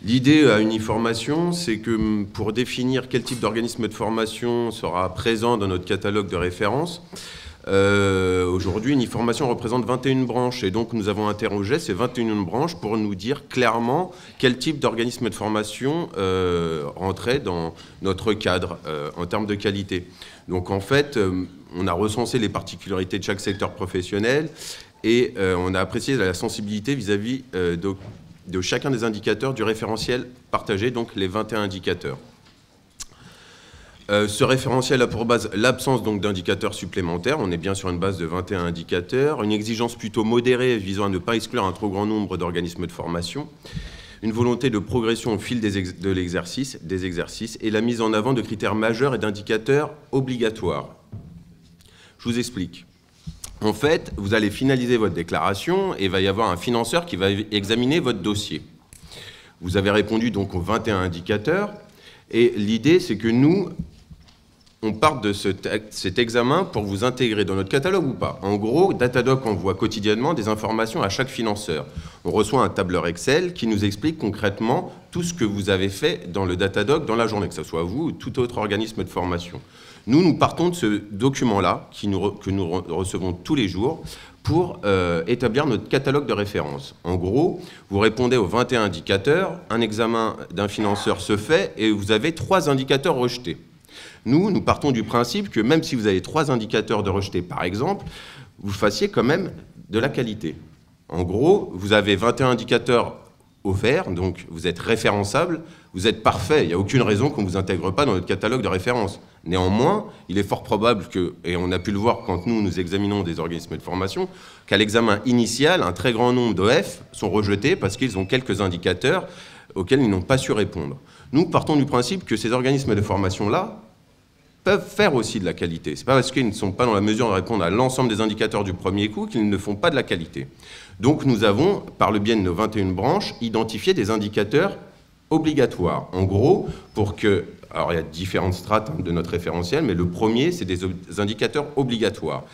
L'idée à Uniformation, c'est que pour définir quel type d'organisme de formation sera présent dans notre catalogue de référence, aujourd'hui, Uniformation représente 21 branches et donc nous avons interrogé ces 21 branches pour nous dire clairement quel type d'organisme de formation rentrait dans notre cadre en termes de qualité. Donc en fait, on a recensé les particularités de chaque secteur professionnel et on a apprécié la sensibilité vis-à-vis de chacun des indicateurs du référentiel partagé, donc les 21 indicateurs. Ce référentiel a pour base l'absence d'indicateurs supplémentaires. On est bien sur une base de 21 indicateurs, une exigence plutôt modérée visant à ne pas exclure un trop grand nombre d'organismes de formation, une volonté de progression au fil des exercices et la mise en avant de critères majeurs et d'indicateurs obligatoires. Je vous explique. En fait, vous allez finaliser votre déclaration et il va y avoir un financeur qui va examiner votre dossier. Vous avez répondu donc aux 21 indicateurs et l'idée, c'est que nous, on part de cet examen pour vous intégrer dans notre catalogue ou pas. En gros, Datadoc envoie quotidiennement des informations à chaque financeur. On reçoit un tableur Excel qui nous explique concrètement tout ce que vous avez fait dans le Datadoc dans la journée, que ce soit vous ou tout autre organisme de formation. Nous partons de ce document-là que nous recevons tous les jours pour établir notre catalogue de référence. En gros, vous répondez aux 21 indicateurs, un examen d'un financeur se fait et vous avez 3 indicateurs rejetés. Nous partons du principe que même si vous avez 3 indicateurs de rejetés, par exemple, vous fassiez quand même de la qualité. En gros, vous avez 21 indicateurs au vert, donc vous êtes référençable, vous êtes parfait, il n'y a aucune raison qu'on ne vous intègre pas dans notre catalogue de référence. Néanmoins, il est fort probable que, et on a pu le voir quand nous examinons des organismes de formation, qu'à l'examen initial, un très grand nombre d'OF sont rejetés parce qu'ils ont quelques indicateurs auxquels ils n'ont pas su répondre. Nous partons du principe que ces organismes de formation-là peuvent faire aussi de la qualité. Ce n'est pas parce qu'ils ne sont pas dans la mesure de répondre à l'ensemble des indicateurs du premier coup qu'ils ne font pas de la qualité. Donc nous avons, par le biais de nos 21 branches, identifié des indicateurs obligatoires. En gros, pour que... Alors il y a différentes strates de notre référentiel, mais le premier, c'est des indicateurs obligatoires.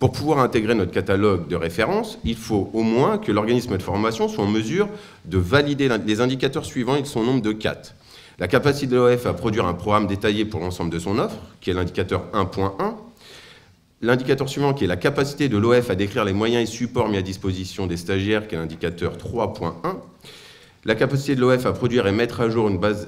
Pour pouvoir intégrer notre catalogue de référence, il faut au moins que l'organisme de formation soit en mesure de valider les indicateurs suivants, ils sont au nombre de 4. La capacité de l'OF à produire un programme détaillé pour l'ensemble de son offre, qui est l'indicateur 1.1. L'indicateur suivant, qui est la capacité de l'OF à décrire les moyens et supports mis à disposition des stagiaires, qui est l'indicateur 3.1. La capacité de l'OF à produire et mettre à jour une base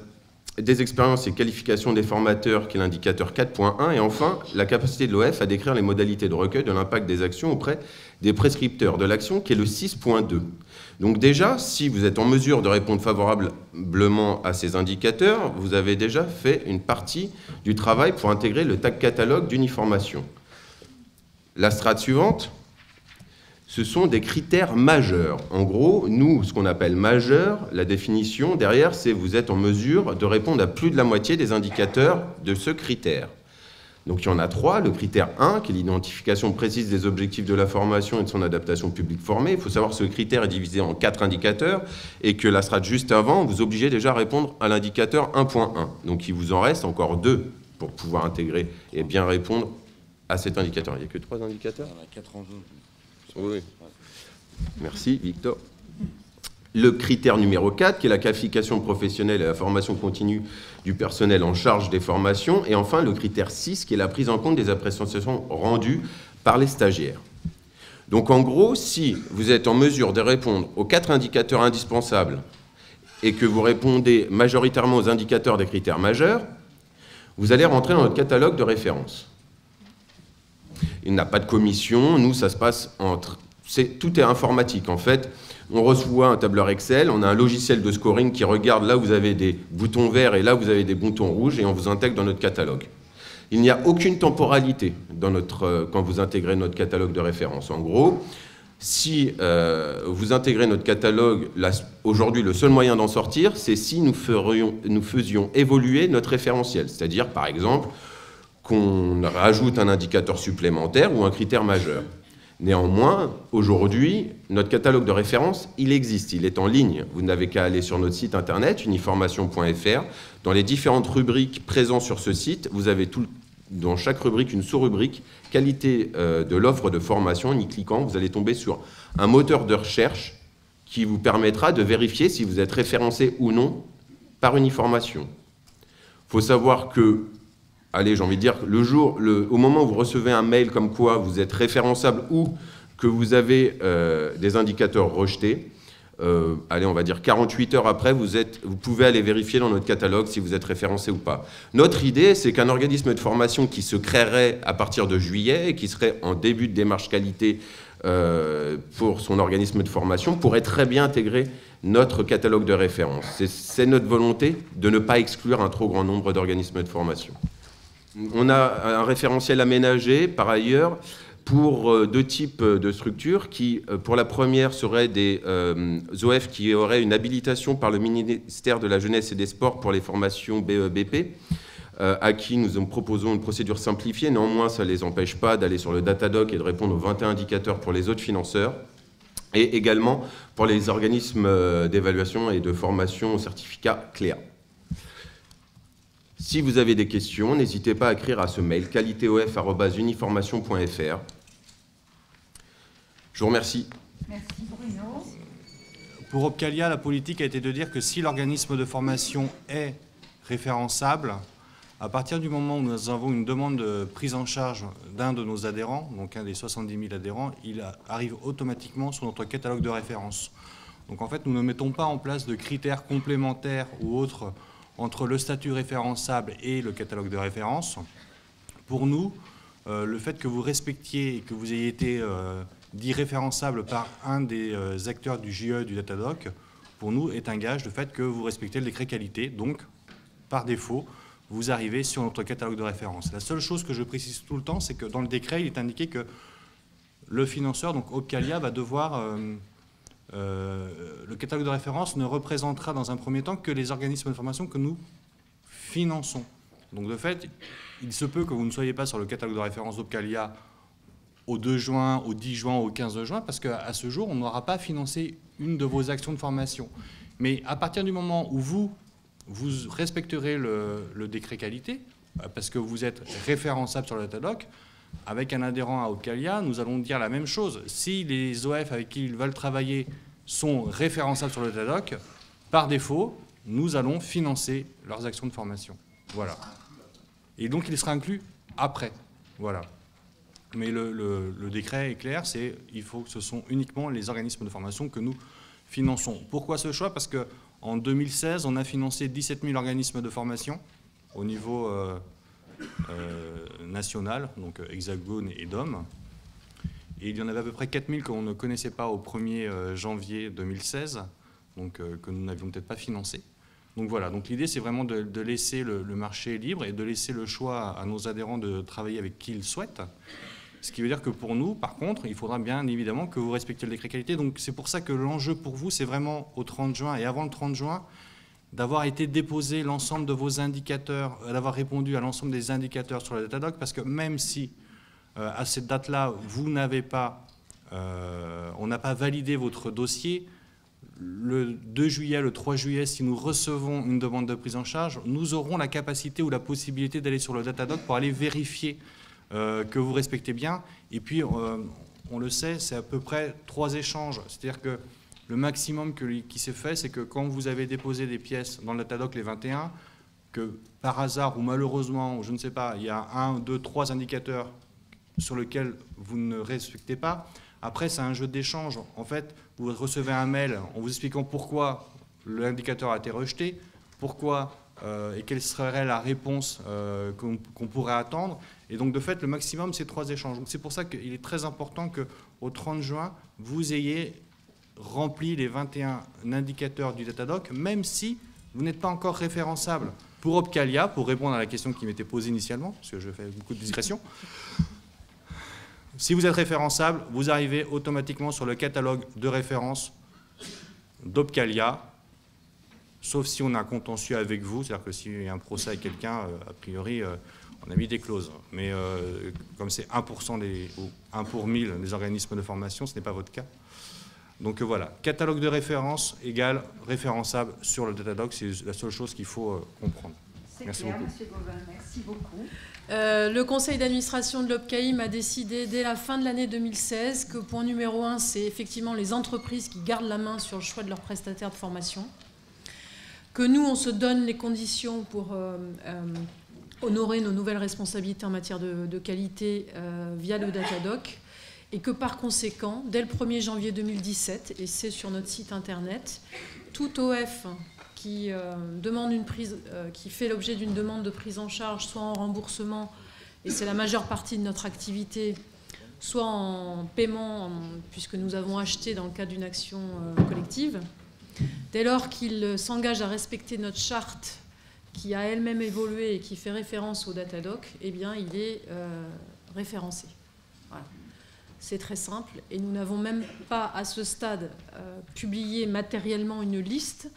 des expériences et qualifications des formateurs, qui est l'indicateur 4.1. Et enfin, la capacité de l'OF à décrire les modalités de recueil de l'impact des actions auprès des prescripteurs de l'action, qui est le 6.2. Donc déjà, si vous êtes en mesure de répondre favorablement à ces indicateurs, vous avez déjà fait une partie du travail pour intégrer le tag catalogue d'Uniformation. La strate suivante, ce sont des critères majeurs. En gros, nous, ce qu'on appelle majeur, la définition derrière, c'est vous êtes en mesure de répondre à plus de la moitié des indicateurs de ce critère. Donc il y en a 3. Le critère 1, qui est l'identification précise des objectifs de la formation et de son adaptation public formé. Il faut savoir que ce critère est divisé en 4 indicateurs et que la strate juste avant vous obligez déjà à répondre à l'indicateur 1.1. Donc il vous en reste encore 2 pour pouvoir intégrer et bien répondre à cet indicateur. Il n'y a que 3 indicateurs ? Il y en a 4 en jaune. Oui. Merci, Victor. Le critère numéro 4, qui est la qualification professionnelle et la formation continue du personnel en charge des formations. Et enfin, le critère 6, qui est la prise en compte des appréciations rendues par les stagiaires. Donc, en gros, si vous êtes en mesure de répondre aux 4 indicateurs indispensables et que vous répondez majoritairement aux indicateurs des critères majeurs, vous allez rentrer dans notre catalogue de référence. Il n'a pas de commission. Nous, ça se passe entre... Tout est informatique, en fait. On reçoit un tableur Excel, on a un logiciel de scoring qui regarde là où vous avez des boutons verts et là où vous avez des boutons rouges et on vous intègre dans notre catalogue. Il n'y a aucune temporalité quand vous intégrez notre catalogue de référence. En gros, si vous intégrez notre catalogue, aujourd'hui le seul moyen d'en sortir, c'est si nous faisions évoluer notre référentiel. C'est-à-dire, par exemple, qu'on rajoute un indicateur supplémentaire ou un critère majeur. Néanmoins, aujourd'hui, notre catalogue de référence, il existe, il est en ligne. Vous n'avez qu'à aller sur notre site internet, uniformation.fr. Dans les différentes rubriques présentes sur ce site, vous avez dans chaque rubrique une sous-rubrique qualité de l'offre de formation. En y cliquant, vous allez tomber sur un moteur de recherche qui vous permettra de vérifier si vous êtes référencé ou non par Uniformation. Il faut savoir que, allez, j'ai envie de dire, au moment où vous recevez un mail comme quoi vous êtes référençable ou que vous avez des indicateurs rejetés, allez, on va dire 48 heures après, vous pouvez aller vérifier dans notre catalogue si vous êtes référencé ou pas. Notre idée, c'est qu'un organisme de formation qui se créerait à partir de juillet et qui serait en début de démarche qualité pour son organisme de formation pourrait très bien intégrer notre catalogue de référence. C'est notre volonté de ne pas exclure un trop grand nombre d'organismes de formation. On a un référentiel aménagé, par ailleurs, pour deux types de structures qui, pour la première, seraient des OF qui auraient une habilitation par le ministère de la Jeunesse et des Sports pour les formations BEBP, à qui nous proposons une procédure simplifiée. Néanmoins, ça ne les empêche pas d'aller sur le Datadoc et de répondre aux 21 indicateurs pour les autres financeurs, et également pour les organismes d'évaluation et de formation au certificat CLEA. Si vous avez des questions, n'hésitez pas à écrire à ce mail qualitéof@uniformation.fr. Je vous remercie. Merci Bruno. Pour Opcalia, la politique a été de dire que si l'organisme de formation est référençable, à partir du moment où nous avons une demande de prise en charge d'un de nos adhérents, donc un des 70 000 adhérents, il arrive automatiquement sur notre catalogue de référence. Donc en fait, nous ne mettons pas en place de critères complémentaires ou autres entre le statut référençable et le catalogue de référence. Pour nous, le fait que vous respectiez et que vous ayez été dit référençable par un des acteurs du JE du Datadoc, pour nous est un gage de fait que vous respectez le décret qualité. Donc, par défaut, vous arrivez sur notre catalogue de référence. La seule chose que je précise tout le temps, c'est que dans le décret, il est indiqué que le financeur, donc Opcalia, va devoir... le catalogue de référence ne représentera dans un premier temps que les organismes de formation que nous finançons. Donc de fait, il se peut que vous ne soyez pas sur le catalogue de référence d'Opcalia au 2 juin, au 10 juin, au 15 juin, parce qu'à ce jour, on n'aura pas financé une de vos actions de formation. Mais à partir du moment où vous respecterez le décret qualité, parce que vous êtes référençable sur le Datadoc, avec un adhérent à Opcalia, nous allons dire la même chose. Si les OF avec qui ils veulent travailler sont référençables sur le Datadoc, par défaut, nous allons financer leurs actions de formation. Voilà. Et donc, il sera inclus après. Voilà. Mais le décret est clair, il faut que ce sont uniquement les organismes de formation que nous finançons. Pourquoi ce choix? Parce qu'en 2016, on a financé 17 000 organismes de formation au niveau national, donc Hexagone et DOM. Et il y en avait à peu près 4 000 qu'on ne connaissait pas au 1er janvier 2016, donc que nous n'avions peut-être pas financé. Donc voilà, donc l'idée c'est vraiment de laisser le marché libre et de laisser le choix à nos adhérents de travailler avec qui ils souhaitent. Ce qui veut dire que pour nous, par contre, il faudra bien évidemment que vous respectiez le décret qualité. Donc c'est pour ça que l'enjeu pour vous, c'est vraiment au 30 juin et avant le 30 juin, d'avoir été déposé l'ensemble de vos indicateurs, d'avoir répondu à l'ensemble des indicateurs sur le Datadoc, parce que même si à cette date-là, vous n'avez pas, on n'a pas validé votre dossier, le 2 juillet, le 3 juillet, si nous recevons une demande de prise en charge, nous aurons la capacité ou la possibilité d'aller sur le Datadoc pour aller vérifier que vous respectez bien. Et puis, on le sait, c'est à peu près 3 échanges. C'est-à-dire que le maximum qui s'est fait, c'est que quand vous avez déposé des pièces dans le Datadoc, les 21, que par hasard ou malheureusement, je ne sais pas, il y a 1, 2, 3 indicateurs sur lesquels vous ne respectez pas. Après, c'est un jeu d'échange. En fait, vous recevez un mail en vous expliquant pourquoi l'indicateur a été rejeté, pourquoi et quelle serait la réponse qu'on pourrait attendre. Et donc, de fait, le maximum, c'est 3 échanges. C'est pour ça qu'il est très important qu'au 30 juin, vous ayez rempli les 21 indicateurs du Datadoc, même si vous n'êtes pas encore référençable. Pour Opcalia, pour répondre à la question qui m'était posée initialement, parce que je fais beaucoup de discrétion, si vous êtes référençable, vous arrivez automatiquement sur le catalogue de référence d'Opcalia, sauf si on a un contentieux avec vous, c'est-à-dire que s'il y a un procès avec quelqu'un, a priori, on a mis des clauses. Mais comme c'est 1% ou 1 pour 1000 des organismes de formation, ce n'est pas votre cas. Donc voilà, catalogue de référence égale référençable sur le Datadoc, c'est la seule chose qu'il faut comprendre. Merci clair, beaucoup. Monsieur Gauvin, merci beaucoup. Le conseil d'administration de l'OPCAIM a décidé dès la fin de l'année 2016 que point numéro 1, c'est effectivement les entreprises qui gardent la main sur le choix de leurs prestataires de formation, que nous, on se donne les conditions pour honorer nos nouvelles responsabilités en matière de qualité via le Datadoc, et que par conséquent, dès le 1er janvier 2017, et c'est sur notre site internet, tout OF qui demande une prise, qui fait l'objet d'une demande de prise en charge, soit en remboursement, et c'est la majeure partie de notre activité, soit en paiement, puisque nous avons acheté dans le cadre d'une action collective. Dès lors qu'il s'engage à respecter notre charte, qui a elle-même évolué et qui fait référence au Datadoc, eh bien, il est référencé. Voilà. C'est très simple, et nous n'avons même pas, à ce stade, publié matériellement une liste,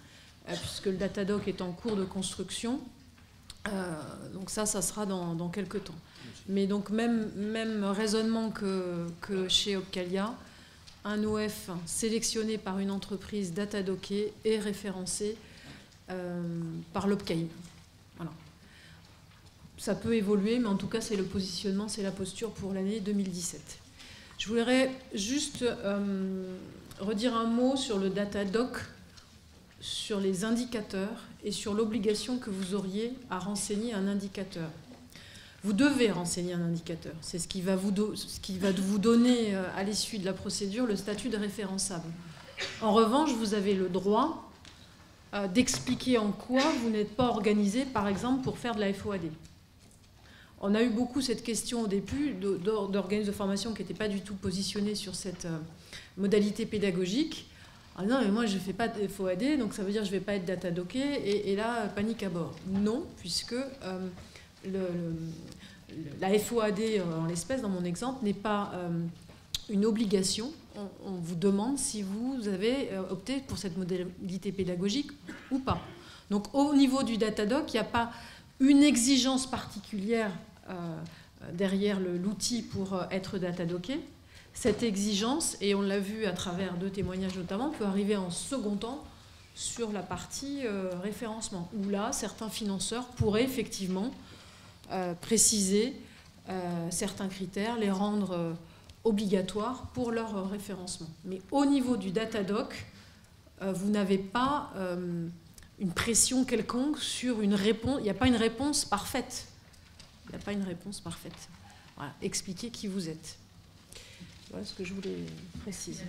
puisque le Datadoc est en cours de construction. Donc ça sera dans quelques temps. Mais donc même raisonnement que chez Opcalia, un OF sélectionné par une entreprise datadockée est référencé par l'Opcaim. Voilà. Ça peut évoluer, mais en tout cas c'est le positionnement, c'est la posture pour l'année 2017. Je voudrais juste redire un mot sur le Datadoc, sur les indicateurs et sur l'obligation que vous auriez à renseigner un indicateur. Vous devez renseigner un indicateur. C'est ce qui va vous donner, à l'issue de la procédure, le statut de référençable. En revanche, vous avez le droit d'expliquer en quoi vous n'êtes pas organisé, par exemple, pour faire de la FOAD. On a eu beaucoup cette question au début d'organismes de formation qui n'étaient pas du tout positionnés sur cette modalité pédagogique. Ah non, mais moi, je ne fais pas de FOAD, donc ça veut dire que je ne vais pas être datadocké, et là, panique à bord. Non, puisque la FOAD, en l'espèce, dans mon exemple, n'est pas une obligation. On vous demande si vous avez opté pour cette modalité pédagogique ou pas. Donc, au niveau du Datadoc, il n'y a pas une exigence particulière derrière l'outil pour être datadocké. Cette exigence, et on l'a vu à travers 2 témoignages notamment, peut arriver en second temps sur la partie référencement, où là, certains financeurs pourraient effectivement préciser certains critères, les rendre obligatoires pour leur référencement. Mais au niveau du Datadoc, vous n'avez pas une pression quelconque sur une réponse. Il n'y a pas une réponse parfaite. Il n'y a pas une réponse parfaite. Voilà. Expliquez qui vous êtes. Voilà ce que je voulais préciser.